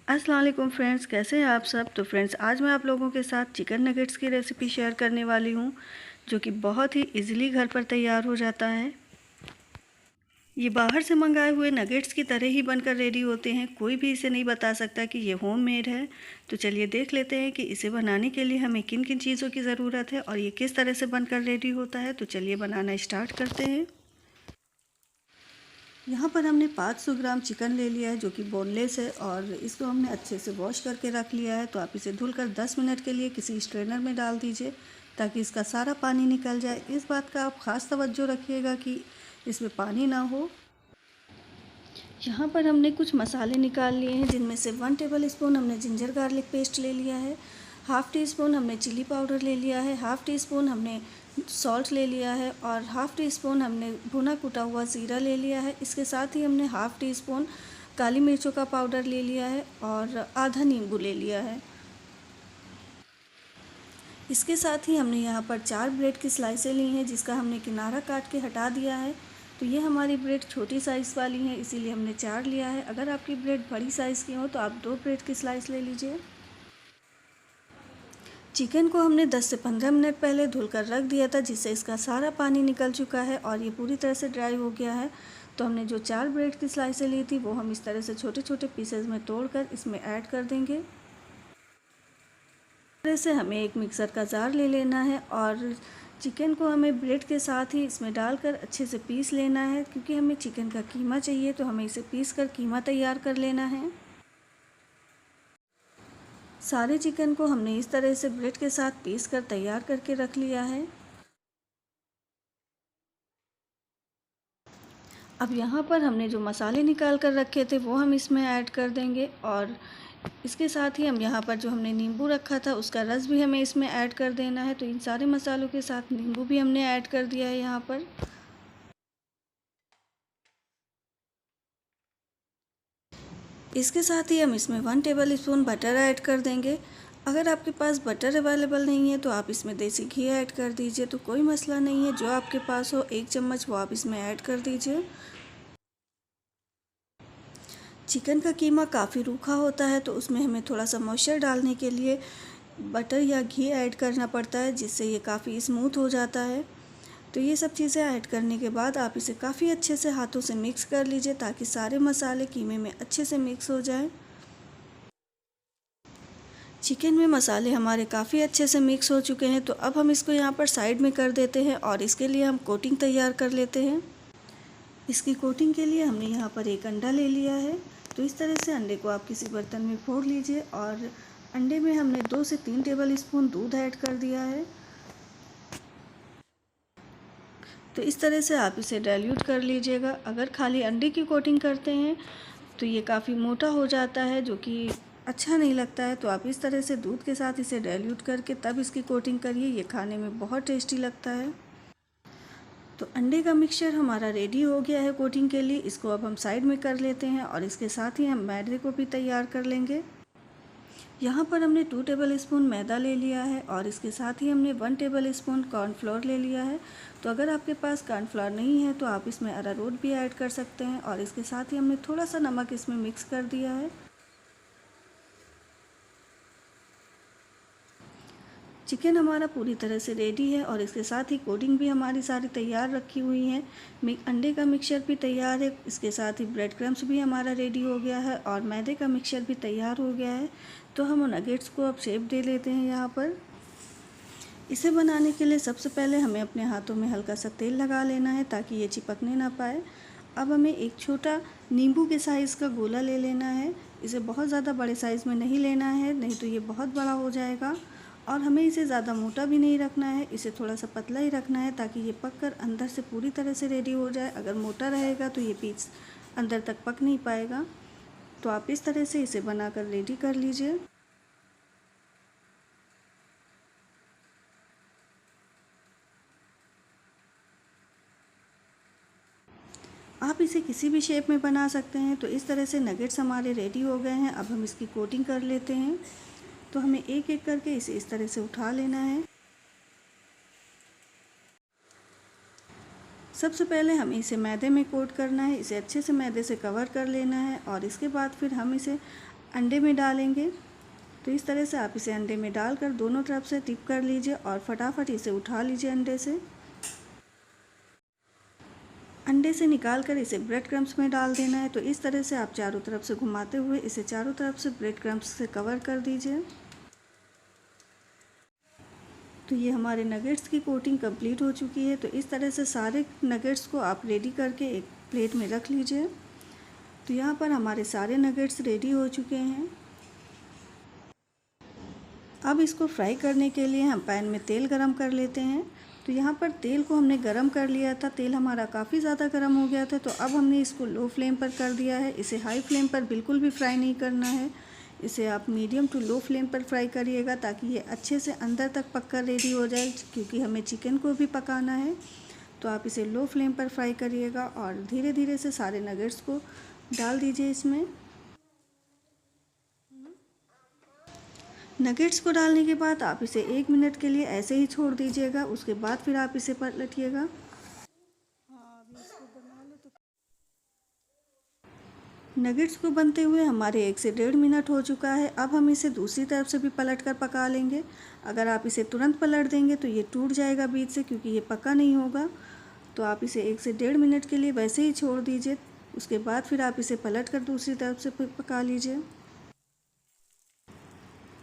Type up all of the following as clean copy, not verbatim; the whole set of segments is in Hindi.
अस्सलाम वालेकुम फ्रेंड्स, कैसे हैं आप सब। तो फ्रेंड्स, आज मैं आप लोगों के साथ चिकन नगेट्स की रेसिपी शेयर करने वाली हूं, जो कि बहुत ही इजीली घर पर तैयार हो जाता है। ये बाहर से मंगाए हुए नगेट्स की तरह ही बनकर रेडी होते हैं। कोई भी इसे नहीं बता सकता कि ये होममेड है। तो चलिए देख लेते हैं कि इसे बनाने के लिए हमें किन किन चीज़ों की ज़रूरत है और ये किस तरह से बनकर रेडी होता है। तो चलिए बनाना स्टार्ट करते हैं। यहाँ पर हमने 500 ग्राम चिकन ले लिया है, जो कि बोनलेस है, और इसको हमने अच्छे से वॉश करके रख लिया है। तो आप इसे धुलकर 10 मिनट के लिए किसी स्ट्रेनर में डाल दीजिए, ताकि इसका सारा पानी निकल जाए। इस बात का आप ख़ास तवज्जो रखिएगा कि इसमें पानी ना हो। यहाँ पर हमने कुछ मसाले निकाल लिए हैं, जिनमें से 1 टेबल स्पून हमने जिंजर गार्लिक पेस्ट ले लिया है, हाफ़ टी स्पून हमने चिली पाउडर ले लिया है, हाफ़ टी स्पून हमने सॉल्ट ले लिया है, और हाफ़ टी स्पून हमने भुना कुटा हुआ ज़ीरा ले लिया है। इसके साथ ही हमने हाफ़ टी स्पून काली मिर्चों का पाउडर ले लिया है और आधा नींबू ले लिया है। इसके साथ ही हमने यहाँ पर 4 ब्रेड की स्लाइसें ली हैं, जिसका हमने किनारा काट के हटा दिया है। तो ये हमारी ब्रेड छोटी साइज़ वाली हैं, इसीलिए हमने 4 लिया है। अगर आपकी ब्रेड बड़ी साइज़ की हो तो आप 2 ब्रेड की स्लाइस ले लीजिए। चिकन को हमने 10 से 15 मिनट पहले धुलकर रख दिया था, जिससे इसका सारा पानी निकल चुका है और ये पूरी तरह से ड्राई हो गया है। तो हमने जो 4 ब्रेड की स्लाइसें ली थी, वो हम इस तरह से छोटे छोटे पीसेज में तोड़कर इसमें ऐड कर देंगे। तरह से हमें एक मिक्सर का जार ले लेना है और चिकन को हमें ब्रेड के साथ ही इसमें डालकर अच्छे से पीस लेना है। क्योंकि हमें चिकन का कीमा चाहिए, तो हमें इसे पीस कर कीमा तैयार कर लेना है। सारे चिकन को हमने इस तरह से ब्रेड के साथ पीस कर तैयार करके रख लिया है। अब यहाँ पर हमने जो मसाले निकाल कर रखे थे, वो हम इसमें ऐड कर देंगे, और इसके साथ ही हम यहाँ पर जो हमने नींबू रखा था, उसका रस भी हमें इसमें ऐड कर देना है। तो इन सारे मसालों के साथ नींबू भी हमने ऐड कर दिया है यहाँ पर। इसके साथ ही हम इसमें 1 टेबल स्पून बटर ऐड कर देंगे। अगर आपके पास बटर अवेलेबल नहीं है, तो आप इसमें देसी घी ऐड कर दीजिए, तो कोई मसला नहीं है। जो आपके पास हो 1 चम्मच, वो आप इसमें ऐड कर दीजिए। चिकन का कीमा काफ़ी रूखा होता है, तो उसमें हमें थोड़ा सा मॉइस्चर डालने के लिए बटर या घी ऐड करना पड़ता है, जिससे ये काफ़ी स्मूथ हो जाता है। तो ये सब चीज़ें ऐड करने के बाद आप इसे काफ़ी अच्छे से हाथों से मिक्स कर लीजिए, ताकि सारे मसाले कीमे में अच्छे से मिक्स हो जाएं। चिकन में मसाले हमारे काफ़ी अच्छे से मिक्स हो चुके हैं। तो अब हम इसको यहाँ पर साइड में कर देते हैं और इसके लिए हम कोटिंग तैयार कर लेते हैं। इसकी कोटिंग के लिए हमने यहाँ पर एक अंडा ले लिया है। तो इस तरह से अंडे को आप किसी बर्तन में फोड़ लीजिए, और अंडे में हमने 2 से 3 टेबल स्पून दूध ऐड कर दिया है। तो इस तरह से आप इसे डाइल्यूट कर लीजिएगा। अगर खाली अंडे की कोटिंग करते हैं तो ये काफ़ी मोटा हो जाता है, जो कि अच्छा नहीं लगता है। तो आप इस तरह से दूध के साथ इसे डाइल्यूट करके तब इसकी कोटिंग करिए, ये खाने में बहुत टेस्टी लगता है। तो अंडे का मिक्सचर हमारा रेडी हो गया है कोटिंग के लिए। इसको अब हम साइड में कर लेते हैं, और इसके साथ ही हम मैदे को भी तैयार कर लेंगे। यहाँ पर हमने 2 टेबल स्पून मैदा ले लिया है, और इसके साथ ही हमने 1 टेबल स्पून कॉर्नफ्लोर ले लिया है। तो अगर आपके पास कॉर्नफ्लोर नहीं है, तो आप इसमें अरारोट भी ऐड कर सकते हैं, और इसके साथ ही हमने थोड़ा सा नमक इसमें मिक्स कर दिया है। चिकन हमारा पूरी तरह से रेडी है, और इसके साथ ही कोटिंग भी हमारी सारी तैयार रखी हुई है। अंडे का मिक्सचर भी तैयार है, इसके साथ ही ब्रेड क्रम्स भी हमारा रेडी हो गया है, और मैदे का मिक्सचर भी तैयार हो गया है। तो हम नगेट्स को अब शेप दे लेते हैं। यहाँ पर इसे बनाने के लिए सबसे पहले हमें अपने हाथों में हल्का सा तेल लगा लेना है, ताकि ये चिपकने ना पाए। अब हमें एक छोटा नींबू के साइज़ का गोला ले लेना है। इसे बहुत ज़्यादा बड़े साइज़ में नहीं लेना है, नहीं तो ये बहुत बड़ा हो जाएगा। और हमें इसे ज़्यादा मोटा भी नहीं रखना है, इसे थोड़ा सा पतला ही रखना है, ताकि ये पककर अंदर से पूरी तरह से रेडी हो जाए। अगर मोटा रहेगा तो ये पीस अंदर तक पक नहीं पाएगा। तो आप इस तरह से इसे बनाकर रेडी कर लीजिए। आप इसे किसी भी शेप में बना सकते हैं। तो इस तरह से नगेट्स हमारे रेडी हो गए हैं। अब हम इसकी कोटिंग कर लेते हैं। तो हमें एक एक करके इसे इस तरह से उठा लेना है। सबसे पहले हमें इसे मैदे में कोट करना है। इसे अच्छे से मैदे से कवर कर लेना है, और इसके बाद फिर हम इसे अंडे में डालेंगे। तो इस तरह से आप इसे अंडे में डालकर दोनों तरफ से टिप कर लीजिए और फटाफट इसे उठा लीजिए अंडे से। अंडे से निकालकर इसे ब्रेड क्रम्स में डाल देना है। तो इस तरह से आप चारों तरफ से घुमाते हुए इसे चारों तरफ से ब्रेड क्रम्स से कवर कर दीजिए। तो ये हमारे नगेट्स की कोटिंग कंप्लीट हो चुकी है। तो इस तरह से सारे नगेट्स को आप रेडी करके एक प्लेट में रख लीजिए। तो यहाँ पर हमारे सारे नगेट्स रेडी हो चुके हैं। अब इसको फ्राई करने के लिए हम पैन में तेल गरम कर लेते हैं। तो यहाँ पर तेल को हमने गरम कर लिया था, तेल हमारा काफ़ी ज़्यादा गरम हो गया था। तो अब हमने इसको लो फ्लेम पर कर दिया है। इसे हाई फ्लेम पर बिल्कुल भी फ्राई नहीं करना है, इसे आप मीडियम टू लो फ्लेम पर फ्राई करिएगा ताकि ये अच्छे से अंदर तक पककर रेडी हो जाए, क्योंकि हमें चिकन को भी पकाना है। तो आप इसे लो फ्लेम पर फ्राई करिएगा और धीरे धीरे से सारे नगेट्स को डाल दीजिए इसमें। नगेट्स को डालने के बाद आप इसे 1 मिनट के लिए ऐसे ही छोड़ दीजिएगा। उसके बाद फिर आप इसे पलटिएगा। नगेट्स को बनते हुए हमारे 1 से 1.5 मिनट हो चुका है। अब हम इसे दूसरी तरफ से भी पलट कर पका लेंगे। अगर आप इसे तुरंत पलट देंगे तो ये टूट जाएगा बीच से, क्योंकि ये पका नहीं होगा। तो आप इसे 1 से 1.5 मिनट के लिए वैसे ही छोड़ दीजिए। उसके बाद फिर आप इसे पलट कर दूसरी तरफ से पका लीजिए।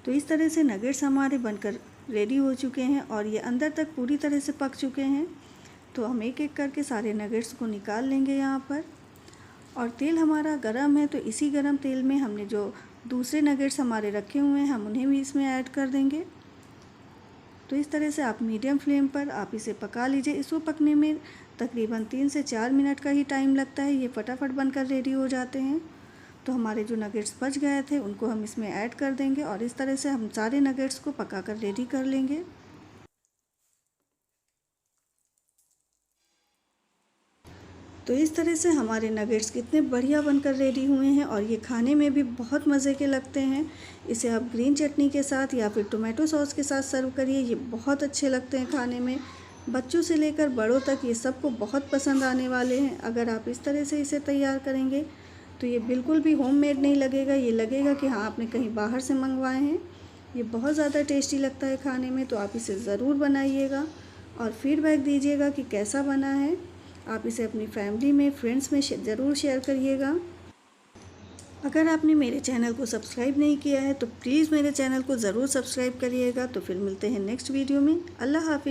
तो इस तरह से नगेट्स हमारे बनकर रेडी हो चुके हैं और ये अंदर तक पूरी तरह से पक चुके हैं। तो हम एक एक करके सारे नगेट्स को निकाल लेंगे यहाँ पर। और तेल हमारा गरम है, तो इसी गरम तेल में हमने जो दूसरे नगेट्स हमारे रखे हुए हैं हम उन्हें भी इसमें ऐड कर देंगे। तो इस तरह से आप मीडियम फ्लेम पर आप इसे पका लीजिए। इसको पकने में तकरीबन 3 से 4 मिनट का ही टाइम लगता है, ये फटाफट बनकर रेडी हो जाते हैं। तो हमारे जो नगेट्स बच गए थे उनको हम इसमें ऐड कर देंगे और इस तरह से हम सारे नगेट्स को पकाकर रेडी कर लेंगे। तो इस तरह से हमारे नगेट्स कितने बढ़िया बनकर रेडी हुए हैं और ये खाने में भी बहुत मज़े के लगते हैं। इसे आप ग्रीन चटनी के साथ या फिर टोमेटो सॉस के साथ सर्व करिए, ये बहुत अच्छे लगते हैं खाने में। बच्चों से लेकर बड़ों तक ये सबको बहुत पसंद आने वाले हैं। अगर आप इस तरह से इसे तैयार करेंगे तो ये बिल्कुल भी होममेड नहीं लगेगा, ये लगेगा कि हाँ आपने कहीं बाहर से मंगवाए हैं। ये बहुत ज़्यादा टेस्टी लगता है खाने में। तो आप इसे ज़रूर बनाइएगा और फीडबैक दीजिएगा कि कैसा बना है। आप इसे अपनी फैमिली में, फ्रेंड्स में ज़रूर शेयर करिएगा। अगर आपने मेरे चैनल को सब्सक्राइब नहीं किया है तो प्लीज़ मेरे चैनल को ज़रूर सब्सक्राइब करिएगा। तो फिर मिलते हैं नेक्स्ट वीडियो में। अल्लाह हाफ़िज़।